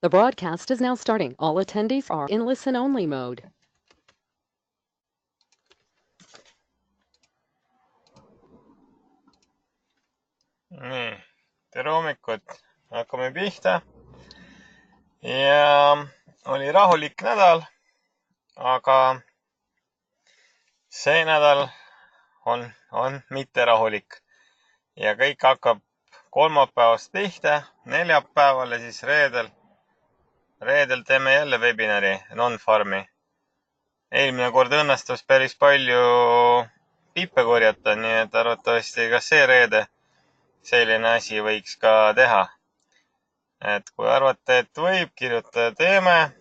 The broadcast is now starting. All attendees are in listen-only mode. Nii, tere hommikut. Hakkame pihta. Ja oli rahulik nädal, aga see nädal on mitte rahulik. Ja kõik hakkab kolmapäevast pihta, neljapäeval ja siis reedel. Reedel teeme jälle webinari non-farmi. Eelmine kord õnnestus päris palju pippe korjata, nii et arvatavasti ka see reede selline asi võiks ka teha. Et kui arvate, et võib kirjutada teeme,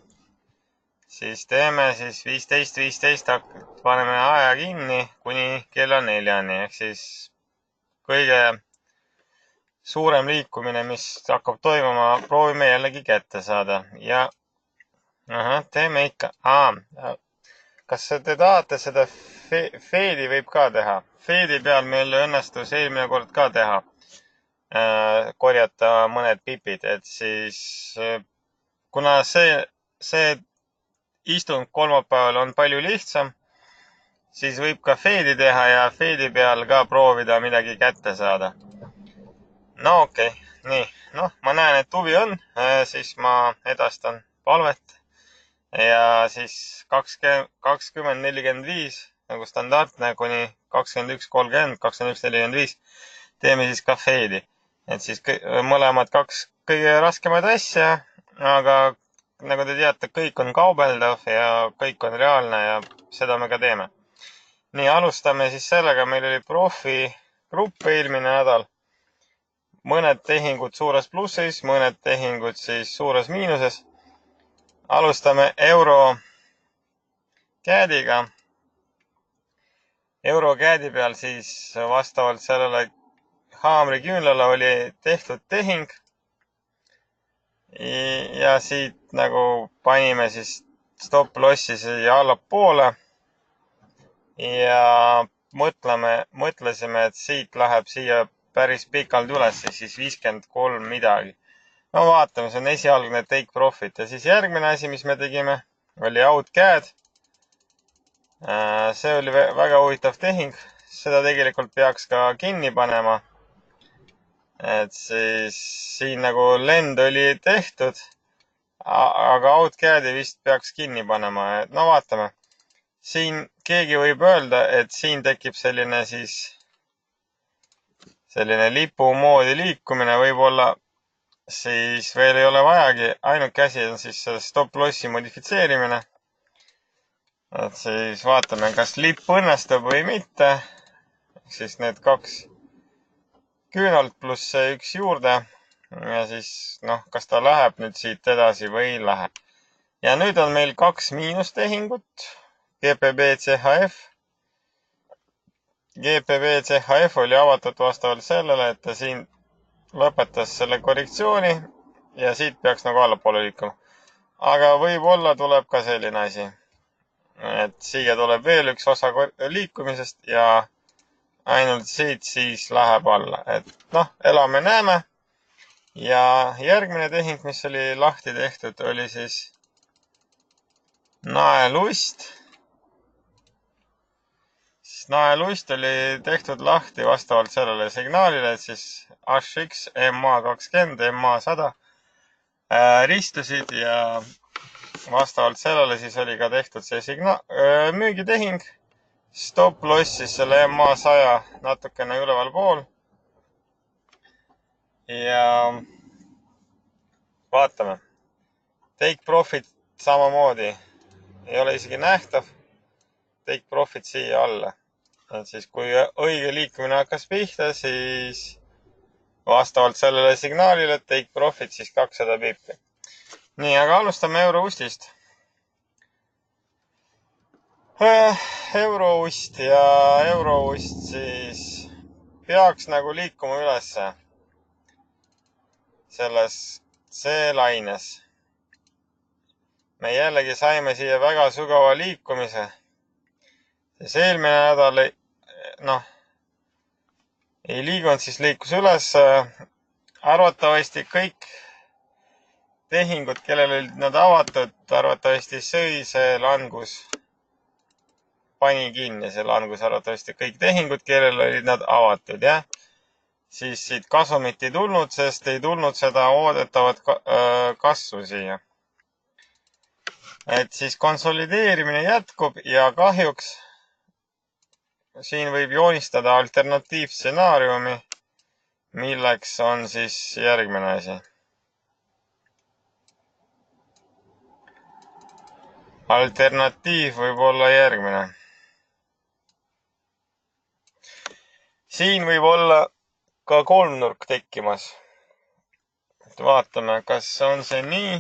siis teeme siis 15.15 paneme aja kinni kuni kella 4-ni. Ehk siis kõige suurem liikumine, mis hakkab toimuma, proovime jällegi kätte saada. Ja teeme ikka. Kas te tahate seda feedi võib ka teha? Feedi peal meil õnnestus eelmine kord ka teha. Korjata mõned pipid, et siis kuna see istung kolmapäeval on palju lihtsam, siis võib ka feedi teha ja feedi peal ka proovida midagi kätte saada. No okei, nii. Ma näen, et huvi on, siis ma edastan palvet ja siis 20:45 nagu standardne kuni 21:30, 21:45 teeme siis ka feedi. Et siis mõlemad kaks kõige raskemaid asja, aga nagu te teate, kõik on kaubeldav ja kõik on reaalne ja seda me ka teeme. Nii, alustame siis sellega. Meil oli profigrupp eelmine nädal. Mõned tehingud suures plussis, mõned tehingud siis suures miinuses. Alustame EuroCAD-iga. EuroCAD-i peal siis vastavalt sellele haamriküünlale oli tehtud tehing. Ja siit nagu panime siis stop-lossi siia allapoole. Ja mõtlesime, et siit läheb siia päris pikalt üles, siis 53 midagi. No vaatame, see on esialgne take profit. Ja siis järgmine asi, mis me tegime, oli OutCAD. See oli väga huvitav tehing. Seda tegelikult peaks ka kinni panema. Et siis siin nagu lend oli tehtud, aga OutCAD-i vist peaks kinni panema. No vaatame. Siin keegi võib öelda, et siin tekib selline lipu moodi liikumine. Võib-olla siis veel ei ole vajagi. Ainuke asi on siis stop-lossi modifitseerimine. Et siis vaatame, kas lipp õnnestub või mitte. Siis need kaks küünalt pluss see üks juurde. Ja siis, kas ta läheb nüüd siit edasi või ei lähe. Ja nüüd on meil kaks miinustehingut. GPB CHF. GPB CHF oli avatud vastavalt sellele, et ta siin lõpetas selle korrektsiooni ja siit peaks nagu allapoole liikuma. Aga võib-olla tuleb ka selline asi, et siia tuleb veel üks osa liikumisest ja ainult siit siis läheb alla. Et elame, näeme. Ja järgmine tehing, mis oli lahti tehtud, oli siis naelust. Naelust oli tehtud lahti vastavalt sellele signaalile, et siis HX, MA20, MA100 ristusid ja vastavalt sellele siis oli ka tehtud see müügitehing. Stop loss siis selle MA100 natukene üleval pool. Ja vaatame. Take profit samamoodi. Ei ole isegi nähtav. Take profit siia alla. Et siis kui õige liikumine hakkas pihta, siis vastavalt sellele signaalile take profit siis 200 pippi. Nii, aga alustame Euroustist. Euroust ja Euroust siis peaks nagu liikuma ülesse selles C-laines. Me jällegi saime siia väga sügava liikumise. Siis eelmine nädal ei liigunud, siis liikus üles. Arvatavasti kõik tehingud, kellel olid nad avatud, arvatavasti sõi see langus, pani kinni see langus arvatavasti kõik tehingud, kellel olid nad avatud, jah. Siis siit kasumit ei tulnud, sest ei tulnud seda oodatavat kasvu siia. Et siis konsolideerimine jätkub ja kahjuks siin võib joonistada alternatiivstsenaariumi, milleks on siis järgmine asi. Alternatiiv võib olla järgmine. Siin võib olla ka kolmnurk tekkimas. Vaatame, kas on see nii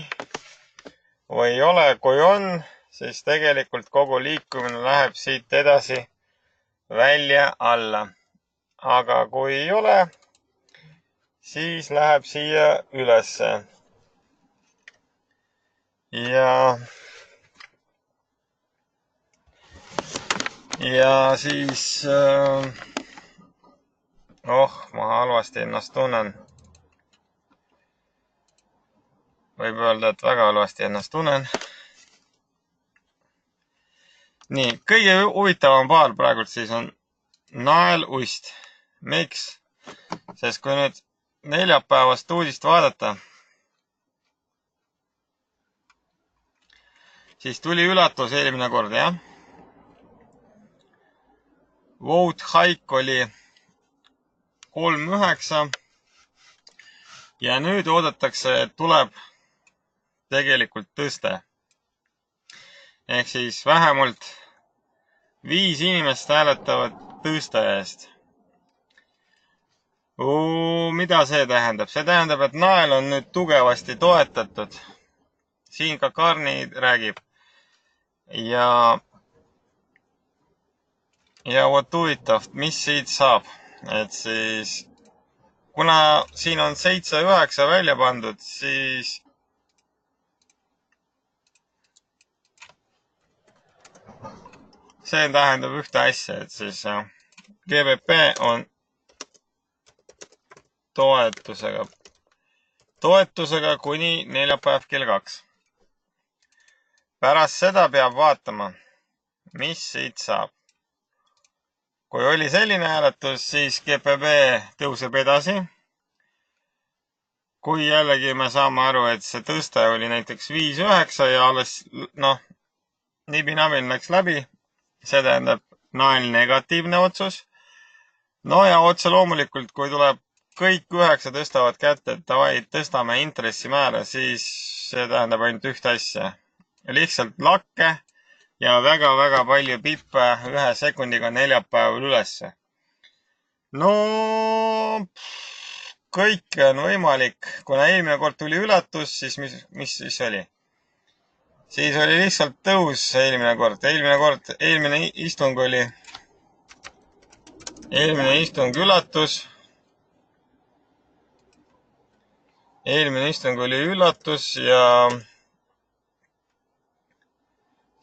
või ei ole. Kui on, siis tegelikult kogu liikumine läheb siit edasi välja alla. Aga kui ei ole, siis läheb siia ülesse. Ja siis ma halvasti ennast tunnen. Võib öelda, et väga halvasti ennast tunnen. Nii, kõige huvitavam paar praegult siis on naelust. Miks? Sest kui nüüd neljapäevast uudist vaadata, siis tuli üllatus eelmine kord, jah? Vote haik oli 3,9 ja nüüd oodatakse, et tuleb tegelikult tõste. Ehk siis vähemalt 5 inimest hääletavad tõste eest. Mida see tähendab? See tähendab, et nael on nüüd tugevasti toetatud. Siin ka Karni räägib. Ja vot huvitav, mis siit saab. Et siis, kuna siin on 7-9 välja pandud, siis see tähendab ühte asja, et siis GBP on toetusega kuni neljapäev kell 2. Pärast seda peab vaatama, mis siit saab. Kui oli selline hääletus, siis GBP tõuseb edasi. Kui jällegi me saame aru, et see tõste oli näiteks 5,9 ja alles, nibinabil läks läbi, see tähendab nael negatiivne otsus. No ja otse loomulikult, kui tuleb kõik 9 tõstavad kätte, et davai, tõstame intressimäära, siis see tähendab ainult ühte asja. Lihtsalt lakke ja väga-väga palju pippe 1 sekundiga neljapäeval ülesse. No, kõike on võimalik. Kuna eelmine kord tuli üllatus, siis mis siis oli? Siis oli lihtsalt tõus eelmine kord. Eelmine istung oli üllatus. Eelmine istung oli üllatus ja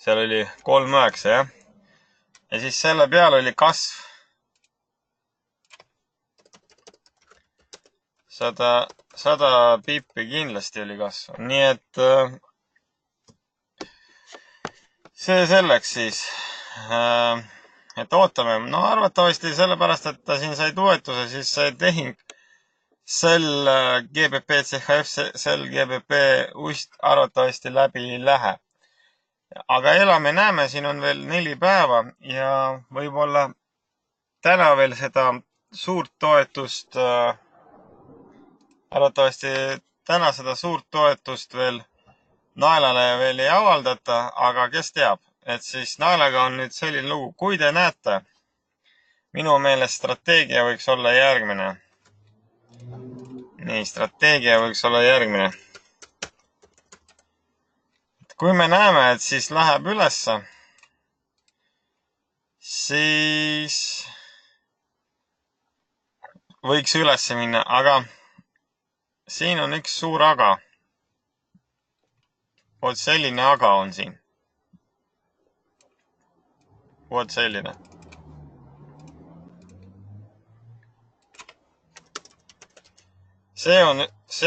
seal oli 3,9, jah. Ja siis selle peal oli kasv 100 pippi kindlasti oli kasv. Nii et see selleks siis. Et ootame. No arvatavasti sellepärast, et ta siin sai toetuse, siis sai tehing sel GBP CHF, sel GBP ust arvatavasti läbi ei lähe. Aga elame näeme, siin on veel 4 päeva ja võib-olla täna veel seda suurt toetust, arvatavasti täna seda suurt toetust veel naelale veel ei avaldata, aga kes teab, et siis naelega on nüüd selline lugu. Kui te näete, minu meelest strateegia võiks olla järgmine. Nii, strateegia võiks olla järgmine. Kui me näeme, et siis läheb ülesse, siis võiks ülesse minna, aga siin on üks suur aga. Vot selline aga on siin. Vot selline. See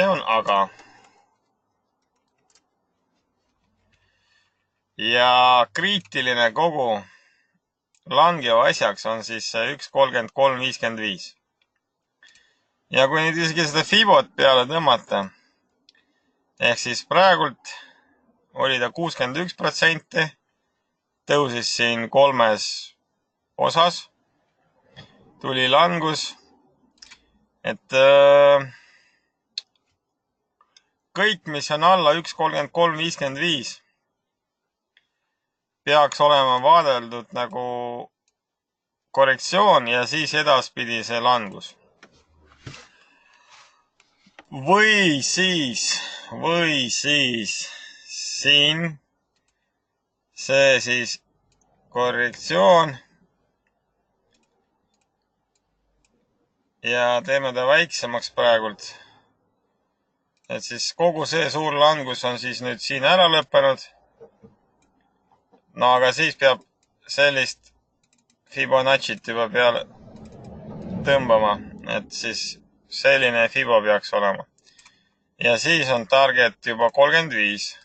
on aga. ja kriitiline kogu langeva asjaks on siis 1.33.55. Ja kui nüüd isegi seda Fibot peale tõmmata, ehk siis praegult oli ta 61%, tõusis siin 3 osas, tuli langus, et kõik, mis on alla 1.33.55, peaks olema vaadeldud nagu korrektsioon ja siis edaspidi see langus. Või siis siin see siis korrektsioon ja teeme ta väiksemaks praegult. Et siis kogu see suur langus on siis nüüd siin ära lõppenud. No aga siis peab sellist Fibonacci't juba peale tõmbama, et siis selline Fibo peaks olema. Ja siis on target juba 35.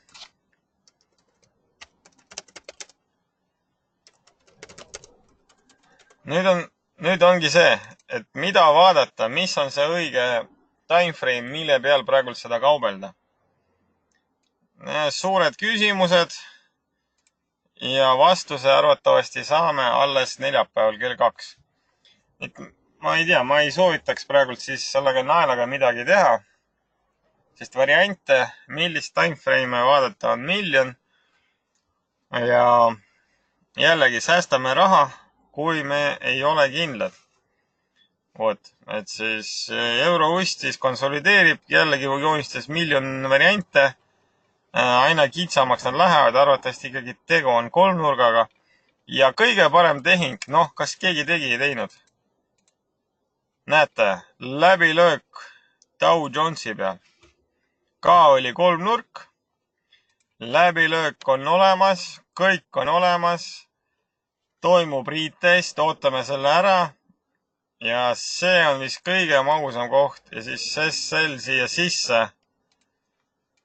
Nüüd ongi see, et mida vaadata, mis on see õige timeframe, mille peal praegult seda kaubelda. Suured küsimused ja vastuse arvatavasti saame alles neljapäeval kell 2. Ma ei tea, ma ei soovitaks praegult siis sellega naelaga midagi teha, sest variante, millist timeframe'e vaadata, on miljon. Ja jällegi säästame raha, kui me ei ole kindlad. Et siis Euroust siis konsolideerib, jällegi joonistas miljon variante. Aina kitsamaks nad lähevad, arvatavasti ikkagi tegu on kolmnurgaga. Ja kõige parem tehing, kas keegi ei teinud? Näete, läbilöök Dow Jonesi peal. Ka oli kolmnurk. Läbilöök on olemas, kõik on olemas. Toimub retest, ootame selle ära. Ja see on vist kõige magusam koht ja siis SL siia sisse,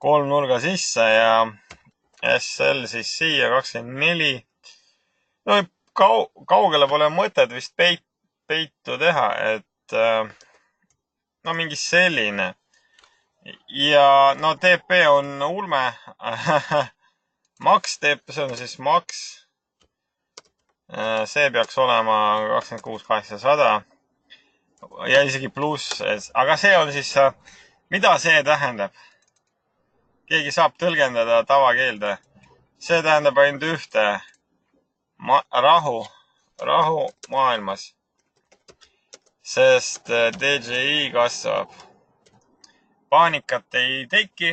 kolmnurga sisse ja SL siis siia 24. No kaugele pole mõtet vist peitu teha, et mingi selline. Ja TP on ulme. Max TP, see on siis Max. See peaks olema 26,800. Ja isegi pluss, aga see on siis, mida see tähendab? Keegi saab tõlgendada tavakeelde. See tähendab ainult ühte. Rahu maailmas. Sest DJI kasvab. Paanikat ei teki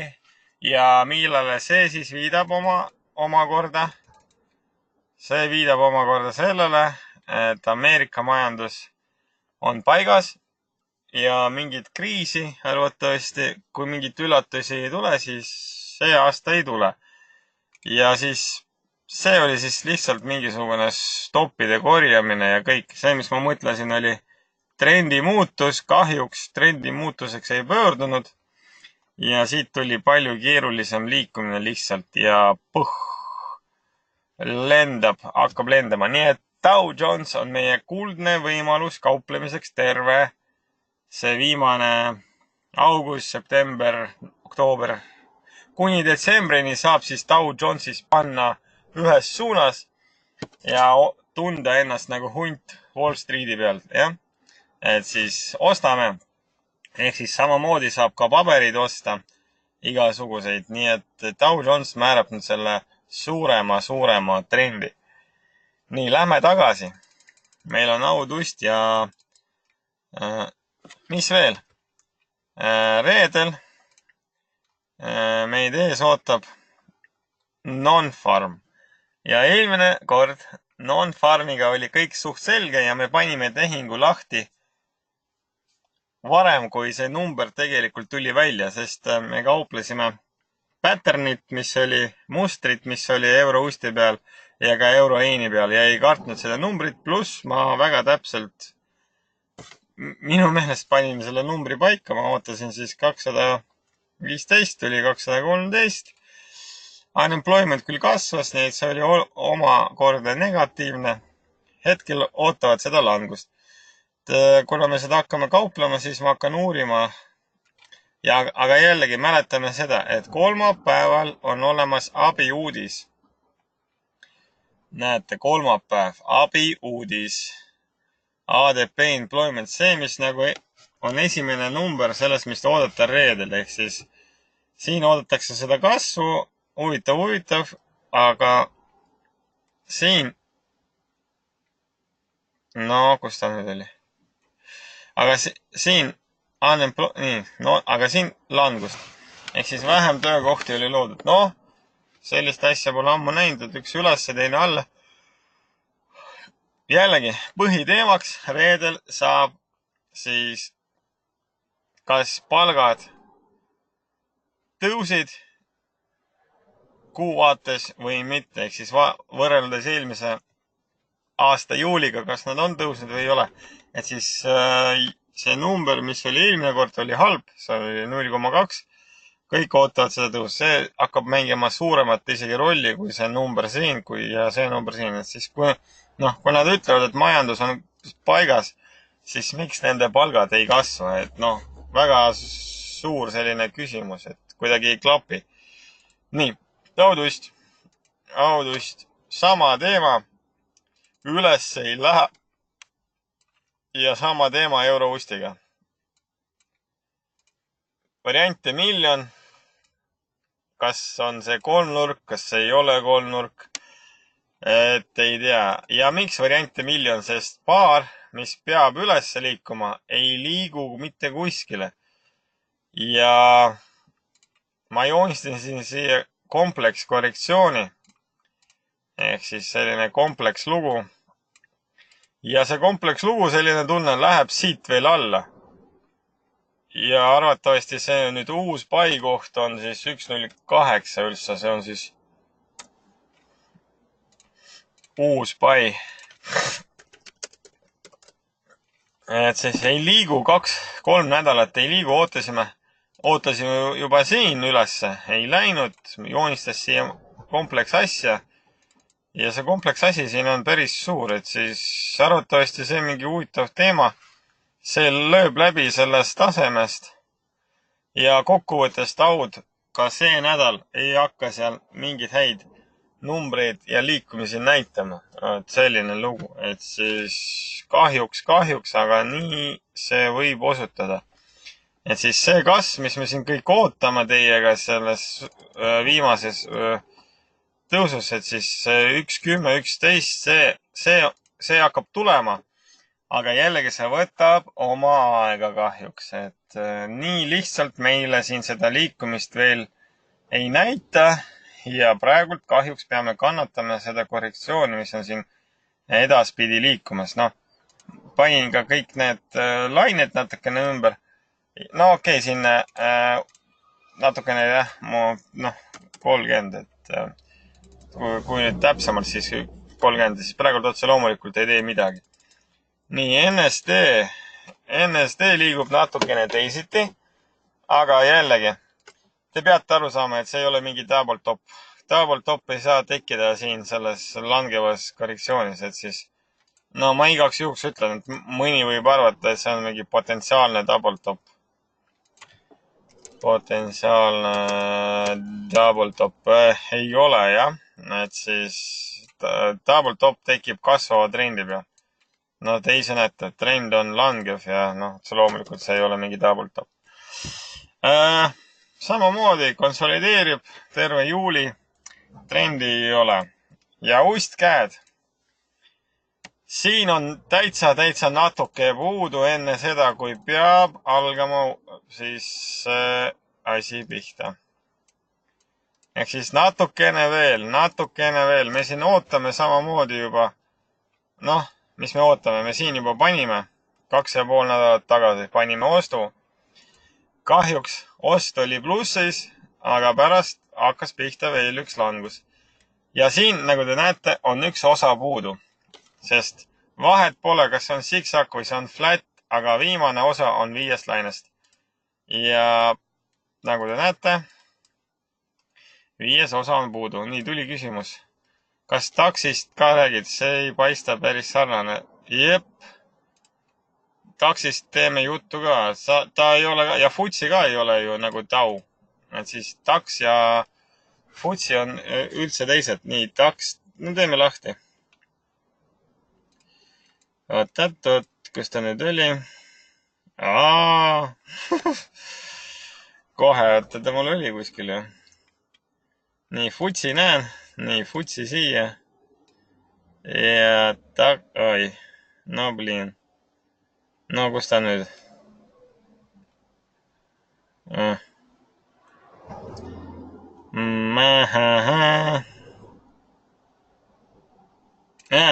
ja millele see siis viidab omakorda? See viidab omakorda sellele, et Ameerika majandus on paigas ja mingit kriisi arvatavasti, kui mingit üllatusi ei tule, siis see aasta ei tule. Ja siis see oli siis lihtsalt mingisugune stoppide korjamine ja kõik. See, mis ma mõtlesin, oli trendi muutus. Kahjuks trendi muutuseks ei pöördunud. Ja siit tuli palju keerulisem liikumine lihtsalt ja hakkab lendama. Nii et Dow Jones on meie kuldne võimalus kauplemiseks terve see viimane august, september, oktoober. Kuni detsembrini saab siis Dow Jonesis panna ühes suunas ja tunda ennast nagu hunt Wall Streeti pealt, jah. Et siis ostame. Ehk siis samamoodi saab ka paberid osta igasuguseid. Nii et Dow Jones määrab nüüd selle suurema trendi. Nii, lähme tagasi. Meil on autust ja mis veel? Reedel meid ees ootab non-farm. Ja eelmine kord non-farmiga oli kõik suht selge ja me panime tehingu lahti varem, kui see number tegelikult tuli välja, sest me kauplesime patternit, mustrit, mis oli Eurosti peal ja ka Euroeini peal ja ei kartnud seda numbrit, pluss ma väga täpselt minu meelest panime selle numbri paika, ma ootasin siis 215, tuli 213 Unemployment küll kasvas, nii et see oli omakorda negatiivne. Hetkel ootavad seda langust. Kuna me seda hakkame kauplema, siis ma hakkan uurima. Aga jällegi mäletame seda, et kolmapäeval on olemas abiuudis. Näete, kolmapäev, abiuudis. ADP employment, see, mis nagu on esimene number sellest, mis oodata reedel. Ehk siis siin oodatakse seda kasvu, huvitav, aga siin, no kus ta nüüd oli? Aga siin aga siin langust. Ehk siis vähem töökohti oli loodud. Noh, sellist asja pole ammu näinud, et üks üles ja teine alla. Jällegi, põhiteemaks reedel saab siis kas palgad tõusid kuu vaates või mitte. Ehk siis võrreldes eelmise aasta juuliga, kas nad on tõusnud või ei ole. Et siis see number, mis oli eelmine kord, oli halb, see oli 0,2. Kõik ootavad seda tõus. See hakkab mängima suuremat isegi rolli kui see number siin ja see number siin. Et siis kui nad ütlevad, et majandus on paigas, siis miks nende palgad ei kasva? Et väga suur selline küsimus, et kuidagi ei klapi. Nii, autust. Sama teema. Üles ei lähe. Ja sama teema Eurooustiga. Variante miljon. Kas on see kolmnurk, kas see ei ole kolmnurk? Et ei tea. Ja miks variante miljon? Sest paar, mis peab üles liikuma, ei liigu mitte kuskile. Ja ma joonistasin siia komplekskorrektsiooni. Ehk siis selline komplekslugu. Ja see komplekslugu, selline tunne, läheb siit veel alla. Ja arvatavasti see nüüd uus pai koht on siis 1.08 üldse. See on siis uus pai. Et siis ei liigu 2-3 nädalat ei liigu, ootasime juba siin ülesse. Ei läinud, joonistas siia kompleks asja. Ja see kompleks asi siin on päris suur, et siis arvatavasti see mingi huvitav teema. See lööb läbi sellest tasemest ja kokkuvõttes taud ka see nädal ei hakka seal mingid häid numbreid ja liikumisi näitama. Et selline lugu, et siis kahjuks, aga nii see võib osutada. Et siis see kasv, mis me siin kõik ootame teiega selles viimases tõusus, et siis 1.10, 11, see hakkab tulema. Aga jällegi see võtab oma aega kahjuks, et nii lihtsalt meile siin seda liikumist veel ei näita ja praegult kahjuks peame kannatama seda korrektsiooni, mis on siin edaspidi liikumas. Panin ka kõik need lained natukene ümber. Okei, siin natukene 30, et kui nüüd täpsemalt siis 30, siis praegult otse loomulikult ei tee midagi. Nii, NSD liigub natukene teisiti, aga jällegi, te peate aru saama, et see ei ole mingi double top. Double top ei saa tekkida siin selles langevas korrektsioonis, et siis, ma igaks juhuks ütlen, et mõni võib arvata, et see on mingi potentsiaalne double top. Potentsiaalne double top ei ole, jah. Et siis double top tekib kasvava trendi peal. Te ise näete, et trend on langev ja see loomulikult see ei ole mingi double top. Samamoodi konsolideerib terve juuli, trendi ei ole. Ja ustkäed. Siin on täitsa natuke puudu enne seda, kui peab algama siis asi pihta. Ehk siis natukene veel. Me siin ootame samamoodi juba. Mis me ootame? Me siin juba panime 2,5 nädalat tagasi. Panime ostu. Kahjuks ost oli plussis, aga pärast hakkas pihta veel üks langus. Ja siin, nagu te näete, on üks osa puudu. Sest vahet pole, kas see on zigzag või see on flat, aga viimane osa on 5 lainest. Ja nagu te näete, 5. osa on puudu. Nii, tuli küsimus. Kas taksist ka räägid? See ei paista päris sarnane. Jep. Taksist teeme juttu ka. Ta ei ole ka, ja Futsi ka ei ole ju nagu tau. Et siis taks ja Futsi on üldse teised. Nii, taks, no teeme lahti. Oot, kus ta nüüd oli? Kohe, ta mul oli kuskil ju. Nii, Futsi näen. Nii, Futsi siia. Ja oi. No bliin. No kus ta nüüd?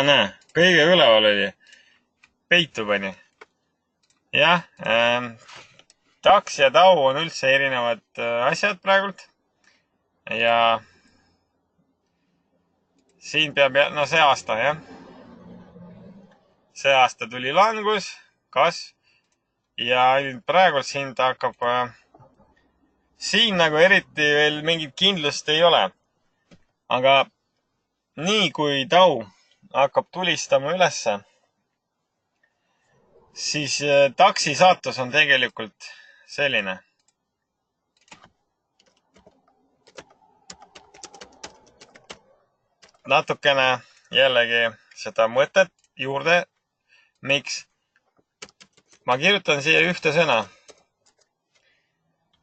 Näe, kõige üleval oli. Peitu pani. Jah, taks ja tau on üldse erinevad asjad praegult. Ja siin peab, no see aasta, jah. See aasta tuli langus, kasv. Ja praegult siin ta hakkab, siin nagu eriti veel mingit kindlust ei ole. Aga nii kui tau hakkab tulistama ülesse, siis taksi saatus on tegelikult selline. Natukene jällegi seda mõtet juurde. Miks? Ma kirjutan siia ühte sõna.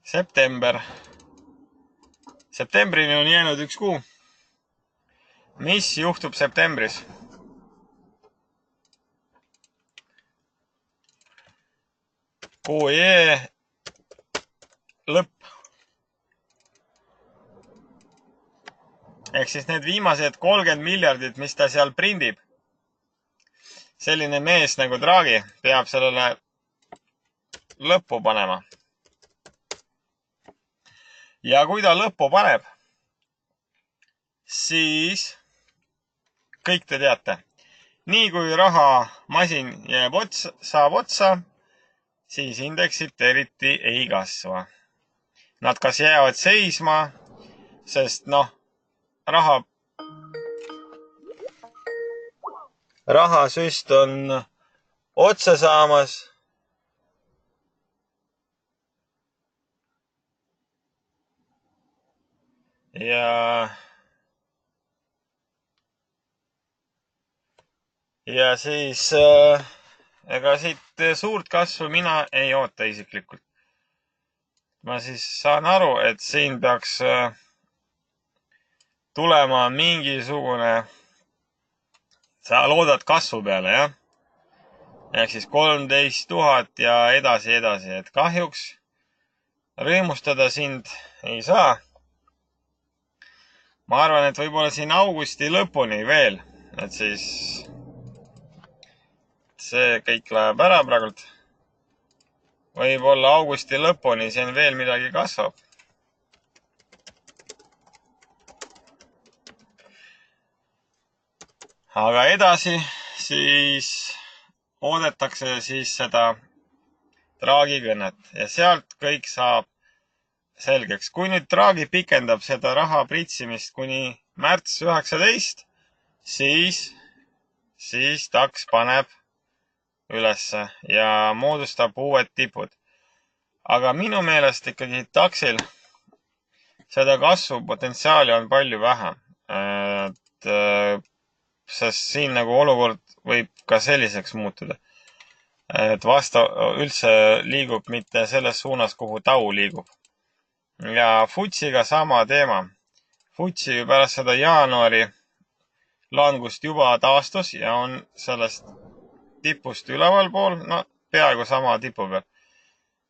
September. Septembrini on jäänud 1 kuu. Mis juhtub septembris? QE lõpp. Ehk siis need viimased 30 miljardit, mis ta seal prindib. Selline mees nagu Draghi peab sellele lõppu panema. Ja kui ta lõppu paneb, siis kõik te teate. Nii kui rahamasin saab otsa, siis indeksid eriti ei kasva. Nad kas jäävad seisma, sest rahasüst on otsa saamas. Ja siis ega siit suurt kasvu mina ei oota isiklikult. Ma siis saan aru, et siin peaks tulema mingisugune, sa loodad kasvu peale, jah? Ehk siis 13 000 ja edasi, et kahjuks rõõmustada sind ei saa. Ma arvan, et võib-olla siin augusti lõpuni veel, et siis see kõik läheb ära praegult. Võib-olla augusti lõpuni siin veel midagi kasvab. Aga edasi siis oodatakse siis seda Draghi kõnet ja sealt kõik saab selgeks. Kui nüüd Draghi pikendab seda raha pritsimist kuni märts 19, siis taks paneb ülesse ja moodustab uued tipud. Aga minu meelest ikkagi taksil seda kasvu potentsiaali on palju vähem. Sest siin nagu olukord võib ka selliseks muutuda. Et üldse liigub mitte selles suunas, kuhu tau liigub. Ja Futsiga sama teema. Futsi pärast seda jaanuari langust juba taastus ja on sellest tipust ülevalpool, peaaegu sama tipu peal.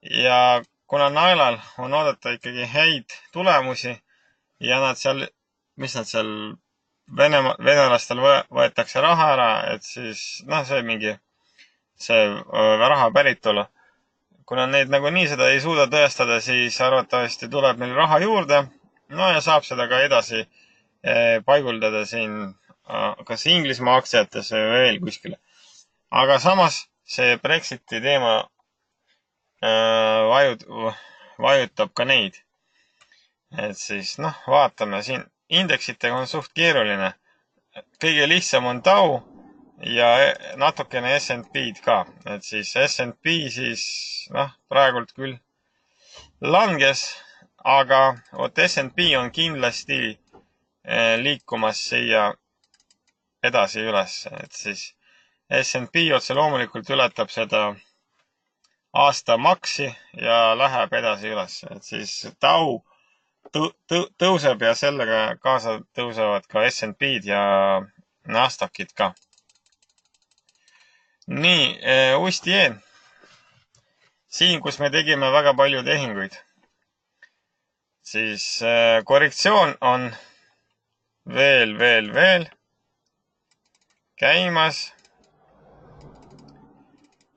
Ja kuna naelal on oodata ikkagi häid tulemusi ja mis nad seal venelastel võetakse raha ära, et siis, see raha päritolu. Kuna neid nagunii seda ei suuda tõestada, siis arvatavasti tuleb meil raha juurde. Ja saab seda ka edasi paiguldada siin, kas Inglismaa aktsiates või veel kuskile. Aga samas see Brexiti teema vajutab ka neid. Et siis vaatame siin indeksitega on suht keeruline. Kõige lihtsam on Dow ja natukene S&P-d ka. Et siis S&P siis praegult küll langes, aga vot S&P on kindlasti liikumas siia edasi üles. Et siis S&P otse loomulikult ületab seda aasta maksi ja läheb edasi üles. Et siis Dow tõuseb ja sellega kaasa tõusevad ka S&P-d ja Nasdaqid ka. Nii, Ustien. Siin, kus me tegime väga palju tehinguid, siis korrektsioon on veel käimas.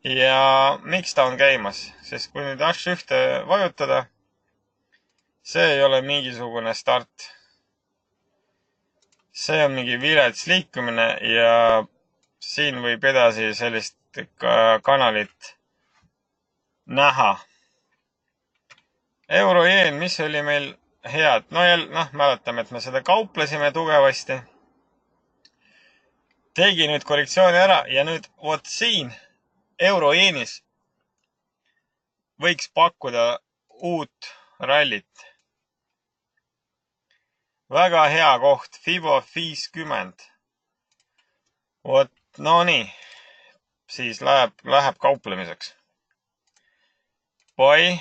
Ja miks ta on käimas? Sest kui nüüd H1 vajutada, see ei ole mingisugune start. See on mingi vilets liikumine ja siin võib edasi sellist kanalit näha. Euro-jeen, mis oli meil head? Mäletame, et me seda kauplesime tugevasti. Tegi nüüd korrektsiooni ära ja nüüd vot siin euro-jeenis võiks pakkuda uut rallit. Väga hea koht, FIBO 50. Vot, nii. Siis läheb kauplemiseks. Buy.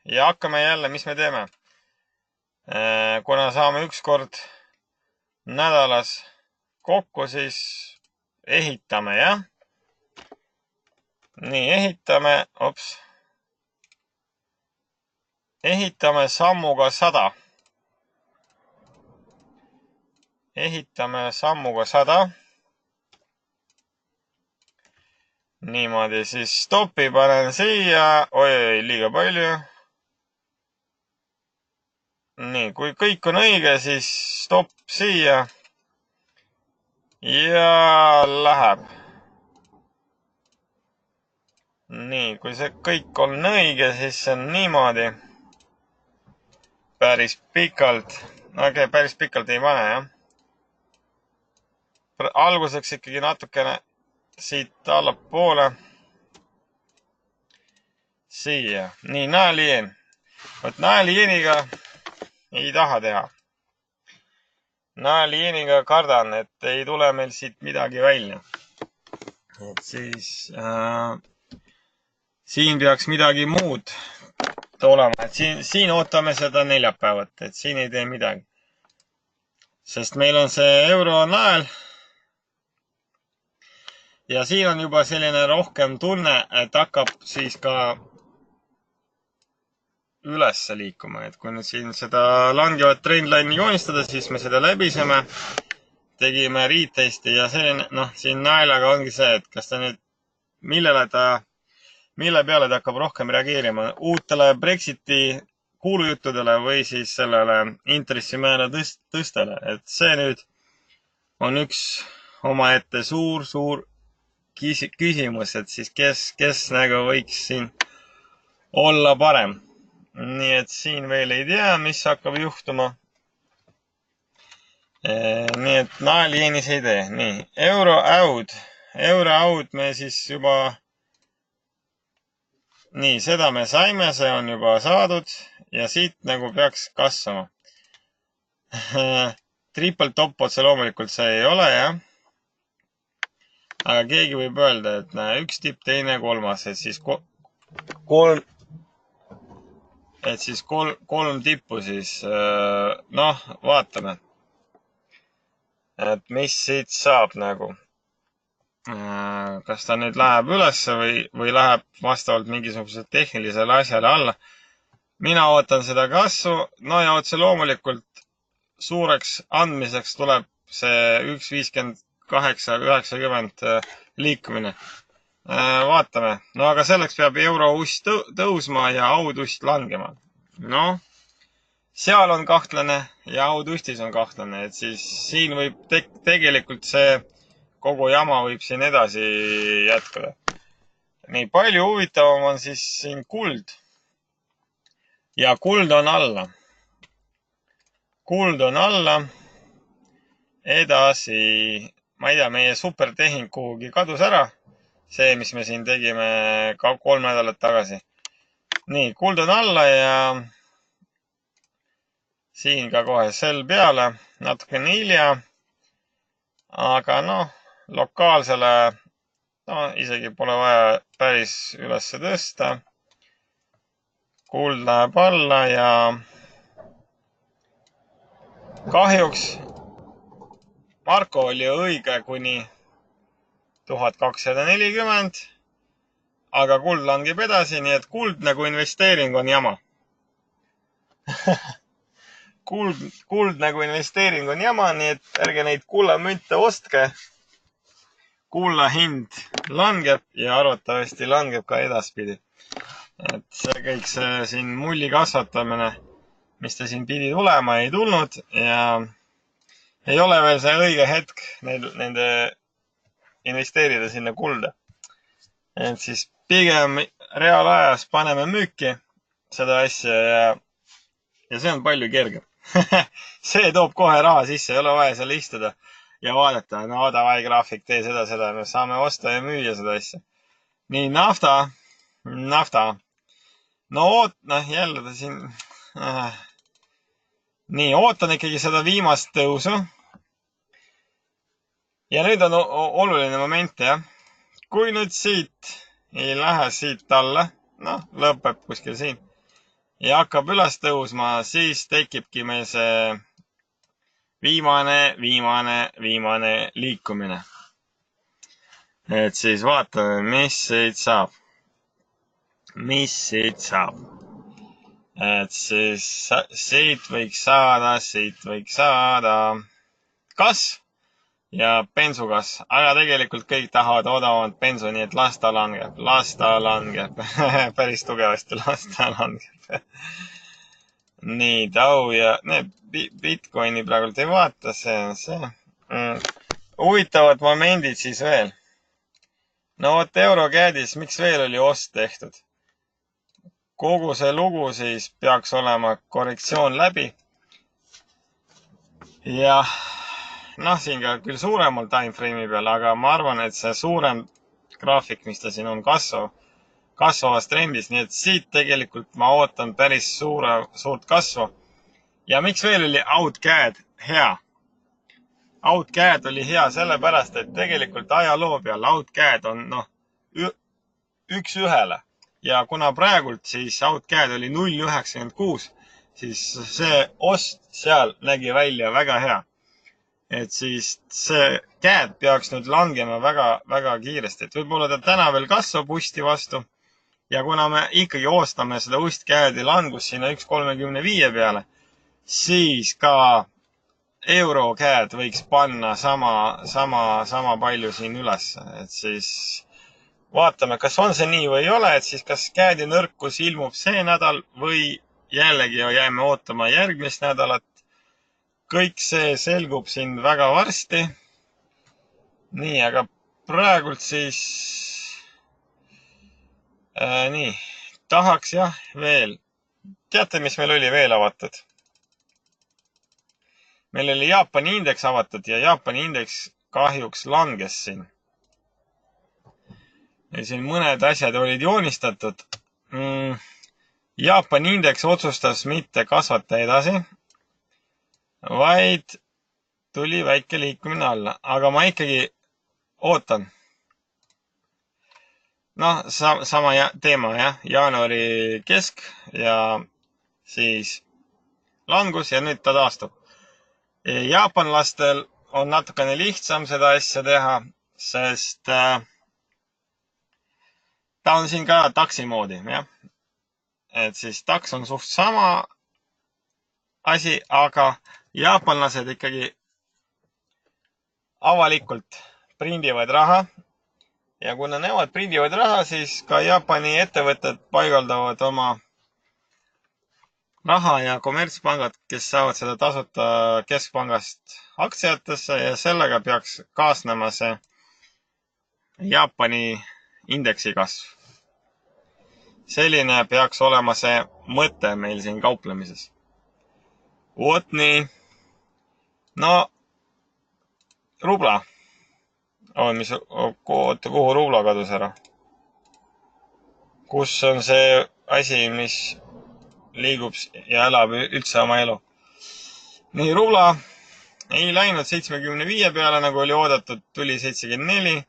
Ja hakkame jälle, mis me teeme? Kuna saame ükskord nädalas kokku, siis ehitame, jah? Nii, ehitame sammuga 100. Ehitame sammuga 100. Niimoodi siis stopi panen siia. Oi, liiga palju. Nii, kui kõik on õige, siis stopp siia. Ja läheb. Nii, kui see kõik on õige, siis see on niimoodi. Päris pikalt. Okei, päris pikalt ei pane, jah. Alguseks ikkagi natukene siit allapoole. Siia. Nii, naelijeen. Võt naelijeeniga ei taha teha. Naelijeeniga kardan, et ei tule meil siit midagi välja. Et siis siin peaks midagi muud olema. Et siin ootame seda neljapäevat, et siin ei tee midagi. Sest meil on see euronael. Ja siin on juba selline rohkem tunne, et hakkab siis ka ülesse liikuma. Et kui nüüd siin seda langevat trendline'i joonistada, siis me seda läbiseme. Tegime retesti ja selline, siin naelaga ongi see, et kas ta nüüd, mille peale ta hakkab rohkem reageerima. Uutele Brexiti kuulujuttudele või siis sellele intressimäära tõstele. Et see nüüd on üks omaette suur küsimus, et siis kes nagu võiks siin olla parem. Nii et siin veel ei tea, mis hakkab juhtuma. Nii et naelijeenis ei tee. Nii, euroaud me siis juba... Nii, seda me saime, see on juba saadud ja siit nagu peaks kasvama. Triple top otse loomulikult see ei ole, jah. Aga keegi võib öelda, et näe, üks tipp, teine, kolmas, et siis kolm tippu siis, vaatame. Et mis siit saab nagu. Kas ta nüüd läheb ülesse või läheb vastavalt mingisugusele tehnilisele asjale alla. Mina ootan seda kasvu, ja otse loomulikult suureks andmiseks tuleb see 1.58-90 liikumine. Vaatame. Aga selleks peab euroust tõusma ja audust langema. Seal on kahtlane ja audustis on kahtlane. Et siis siin võib tegelikult see kogu jama võib siin edasi jätkuda. Nii palju huvitavam on siis siin kuld. Ja kuld on alla. kuld on alla. Edasi, ma ei tea, meie supertehing kuhugi kadus ära. See, mis me siin tegime ka 3 nädalat tagasi. Nii, kuld on alla ja siin ka kohe sell peale. Natukene hilja. Aga noh, lokaalsele, isegi pole vaja päris üles tõsta. Kuld läheb alla ja kahjuks Marko oli õige kuni 1240, aga kuld langeb edasi, nii et kuld nagu investeering on jama. Kuld nagu investeering on jama, nii et ärge neid kullamünte ostke. Kulla hind langeb ja arvatavasti langeb ka edaspidi. Et see kõik see siin mulli kasvatamine, mis ta siin pidi tulema, ei tulnud ja ei ole veel see õige hetk nende investeerida sinna kulda. Et siis pigem reaalajas paneme müüki seda asja ja see on palju kergem. See toob kohe raha sisse, ei ole vaja seal istuda ja vaadata, no davai graafik, tee seda, me saame osta ja müüa seda asja. Nii, nafta. No jälle ta siin. Nii, ootan ikkagi seda viimast tõusu. Ja nüüd on oluline moment, jah. Kui nüüd siit ei lähe siit alla, lõpeb kuskil siin ja hakkab üles tõusma, siis tekibki meil see viimane liikumine. Et siis vaatame, mis siit saab. Et siis siit võiks saada kasv ja bensukas, aga tegelikult kõik tahavad odavamat bensu, nii et las ta langeb. Päris tugevasti las ta langeb. Nii, tau ja Bitcoini praegult ei vaata, see on see. Huvitavad momendid siis veel. No vot Eurocadis, miks veel oli ost tehtud? Kogu see lugu siis peaks olema korrektsioon läbi. Ja siin ka küll suuremal timeframe'i peal, aga ma arvan, et see suurem graafik, mis ta siin on kasvavas trendis, nii et siit tegelikult ma ootan päris suurt kasvu. Ja miks veel oli OutCAD hea? OutCAD oli hea sellepärast, et tegelikult ajaloo peal OutCAD on üks ühele. Ja kuna praegult siis OutCAD oli 0.96, siis see ost seal nägi välja väga hea. Et siis see CAD peaks nüüd langema väga kiiresti. Et võib-olla ta täna veel kasvab usti vastu. Ja kuna me ikkagi oostame seda CAD-i langust sinna 1.35 peale, siis ka EuroCAD võiks panna sama palju siin üles. Et siis vaatame, kas on see nii või ei ole, et siis kas CAD-i nõrkus ilmub see nädal või jällegi jääme ootama järgmist nädalat. Kõik see selgub siin väga varsti. Nii, aga praegult siis tahaks jah veel. Teate, mis meil oli veel avatud? Meil oli Jaapani indeks avatud ja Jaapani indeks kahjuks langes siin. Ja siin mõned asjad olid joonistatud. Jaapani indeks otsustas mitte kasvata edasi, vaid tuli väike liikumine alla, aga ma ikkagi ootan. Sama teema, jah, jaanuari kesk ja siis langus ja nüüd ta taastub. Jaapanlastel on natukene lihtsam seda asja teha, sest ta on siin ka taksi moodi, jah. Et siis taks on suht sama asi, aga jaapanlased ikkagi avalikult prindivad raha ja kuna nemad prindivad raha, siis ka Jaapani ettevõtted paigaldavad oma raha ja kommertspangad, kes saavad seda tasuta keskpangast aktsiatesse ja sellega peaks kaasnema see Jaapani indeksi kasv. Selline peaks olema see mõte meil siin kauplemises. Vot nii. No, rubla. Oota, kuhu rubla kadus ära? Kus on see asi, mis liigub ja elab üldse oma elu? Nii, rubla ei läinud 75 peale, nagu oli oodatud, tuli 74.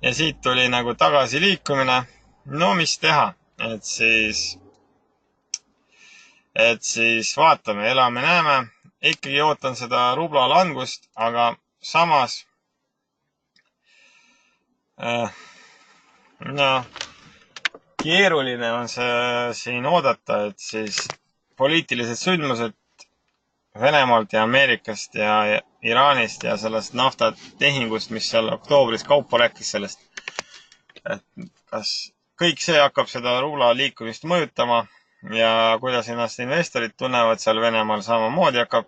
Ja siit tuli nagu tagasi liikumine. No mis teha? Et siis vaatame, elame, näeme. Ikkagi ootan seda rubla langust, aga samas no, keeruline on see siin oodata, et siis poliitilised sündmused Venemaalt ja Ameerikast ja Iraanist ja sellest naftatehingust, mis seal oktoobris kaupa rääkis sellest, et kas kõik see hakkab seda rubla liikumist mõjutama ja kuidas ennast investorid tunnevad seal Venemaal samamoodi hakkab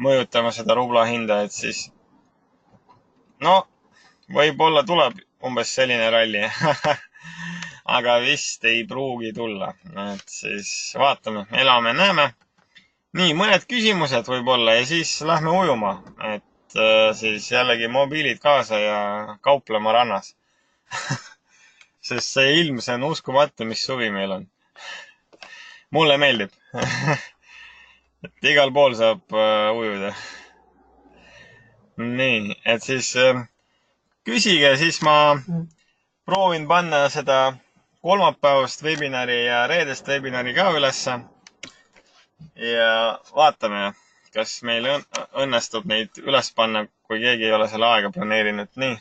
mõjutama seda rubla hinda, et siis no, võib-olla tuleb umbes selline ralli. Aga vist ei pruugi tulla. Et siis vaatame, elame, näeme. Nii, mõned küsimused võib-olla ja siis lähme ujuma. Et siis jällegi mobiilid kaasa ja kauplema rannas. Sest see ilm, see on uskumatu, mis suvi meil on. Mulle meeldib. Et igal pool saab ujuda. Nii, et siis küsige, siis ma proovin panna seda kolmapäevast webinari ja reedest webinari ka ülesse. Ja vaatame, kas meil õnnestub neid üles panna, kui keegi ei ole selle aega planeerinud. Nii.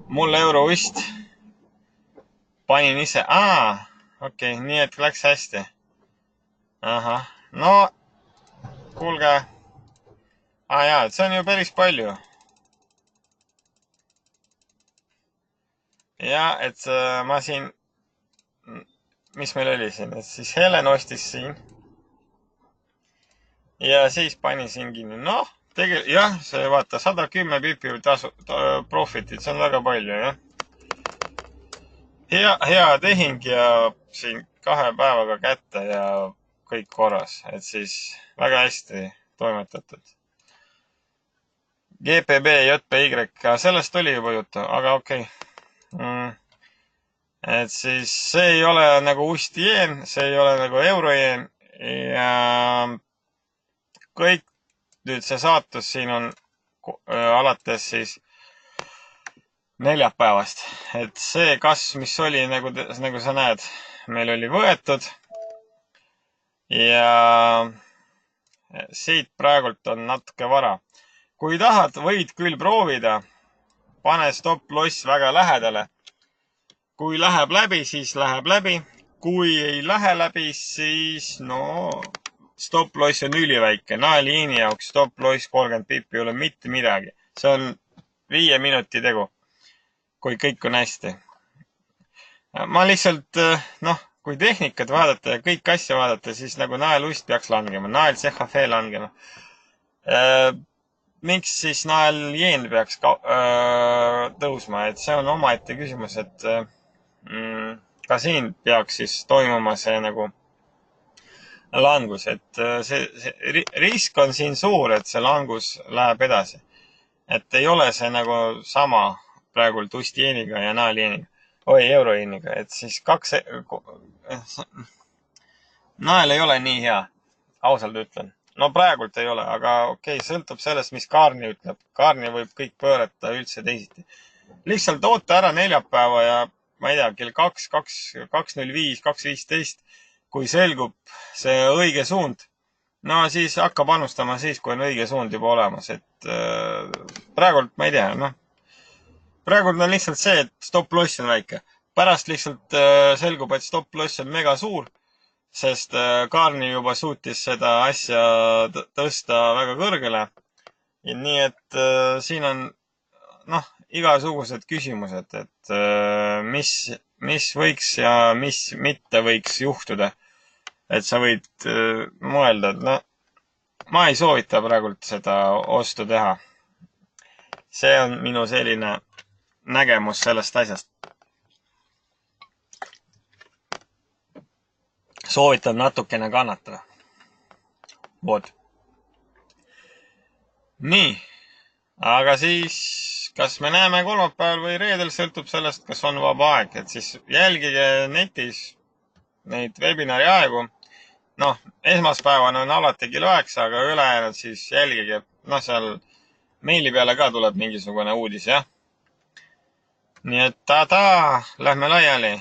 Mul eurovist. Panin ise. Okei, nii et läks hästi. Ahah, no kuulge. Jaa, et see on ju päris palju. Ja, et ma siin, mis meil oli siin, et siis Helen ostis siin. Ja siis pani siin kinni. Noh, jah, see vaata, 110 pipi profitit, see on väga palju, jah. Hea tehing ja siin 2 päevaga kätte ja kõik korras, et siis väga hästi toimetatud. GPB, JPY, sellest oli juba juttu, aga okei. Et siis see ei ole nagu ust-jeen, see ei ole nagu euro-jeen ja kõik nüüd see saatus siin on alates siis neljapäevast. Et see kasv, mis oli, nagu sa näed, meil oli võetud ja siit praegult on natuke vara. Kui tahad, võid küll proovida, pane stop-loss väga lähedale. Kui läheb läbi, siis läheb läbi. Kui ei lähe läbi, siis no stop-loss on üliväike. Naeliini jaoks stop-loss 30 pipi ei ole mitte midagi. See on 5 minuti tegu, kui kõik on hästi. Ma lihtsalt, kui tehnikat vaadata ja kõik asja vaadata, siis nagu naelust peaks langema. Nael CHF langema. Miks siis nael jeen peaks tõusma, et see on omaette küsimus, et ka siin peaks siis toimuma see nagu langus, et see risk on siin suur, et see langus läheb edasi. Et ei ole see nagu sama praegult ust-jeeniga ja nael-jeeniga, euro-jeeniga, et siis nael ei ole nii hea, ausalt ütlen. No praegult ei ole, aga okei, sõltub sellest, mis Kaarni ütleb. Kaarni võib kõik pöörata üldse teisiti. Lihtsalt oota ära neljapäeva ja ma ei tea, kell 2.05, 2.15, kui selgub see õige suund. No siis hakka panustama siis, kui on õige suund juba olemas. Et praegult ma ei tea, praegult on lihtsalt see, et stop-loss on väike. Pärast lihtsalt selgub, et stop-loss on mega suur. Sest Kaarni juba suutis seda asja tõsta väga kõrgele. Nii et siin on igasugused küsimused, et mis võiks ja mis mitte võiks juhtuda. Et sa võid mõelda, et ma ei soovita praegult seda ostu teha. See on minu selline nägemus sellest asjast. soovitan natukene kannatada. Vot. Nii, aga siis kas me näeme kolmapäeval või reedel, sõltub sellest, kas on vaba aeg, et siis jälgige netis neid webinari aegu. Noh, esmaspäevane on alati kell 9, aga ülejäänud siis jälgige, noh seal meili peale ka tuleb mingisugune uudis, jah. Nii et tada, lähme laiali.